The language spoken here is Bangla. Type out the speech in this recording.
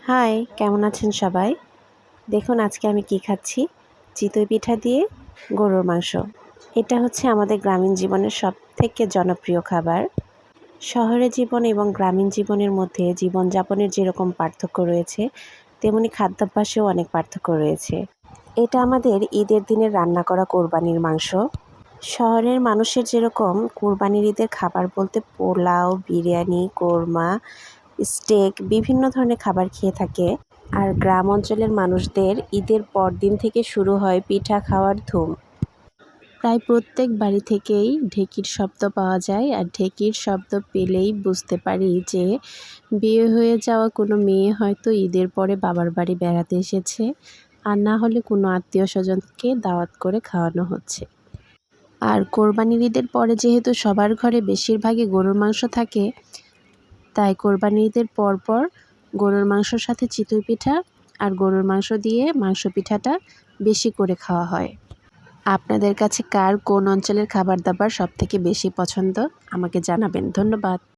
হাই, কেমন আছেন সবাই? দেখুন আজকে আমি কি খাচ্ছি। চিতই পিঠা দিয়ে গরুর মাংস। এটা হচ্ছে আমাদের গ্রামীণ জীবনের সবথেকে জনপ্রিয় খাবার। শহরের জীবন এবং গ্রামীণ জীবনের মধ্যে জীবনযাপনের যেরকম পার্থক্য রয়েছে, তেমনি খাদ্যাভ্যাসেও অনেক পার্থক্য রয়েছে। এটা আমাদের ঈদের দিনে রান্না করা কোরবানির মাংস। শহরের মানুষের যেরকম কোরবানির ঈদের খাবার বলতে পোলাও, বিরিয়ানি, কোরমা, স্টেক বিভিন্ন ধরনের খাবার খেয়ে থাকে। আর গ্রাম অঞ্চলের মানুষদের ঈদের পরদিন থেকে শুরু হয় পিঠা খাওয়ার ধুম। প্রায় প্রত্যেক বাড়ি থেকেই ঢেঁকির শব্দ পাওয়া যায়, আর ঢেঁকির শব্দ পেলেই বুঝতে পারি যে বিয়ে হয়ে যাওয়া কোনো মেয়ে হয়তো ঈদের পরে বাবার বাড়ি বেড়াতে এসেছে, আর না হলে কোনো আত্মীয় স্বজনকে দাওয়াত করে খাওয়ানো হচ্ছে। আর কোরবানির ঈদের পরে যেহেতু সবার ঘরে বেশিরভাগই গরুর মাংস থাকে, তাই কোরবানির ঈদের পরপর গরুর মাংসর সাথে চিতই পিঠা আর গরুর মাংস দিয়ে মাংস পিঠাটা বেশি করে খাওয়া হয়। আপনাদের কাছে কার কোন অঞ্চলের খাবার দাবার সবথেকে বেশি পছন্দ আমাকে জানাবেন। ধন্যবাদ।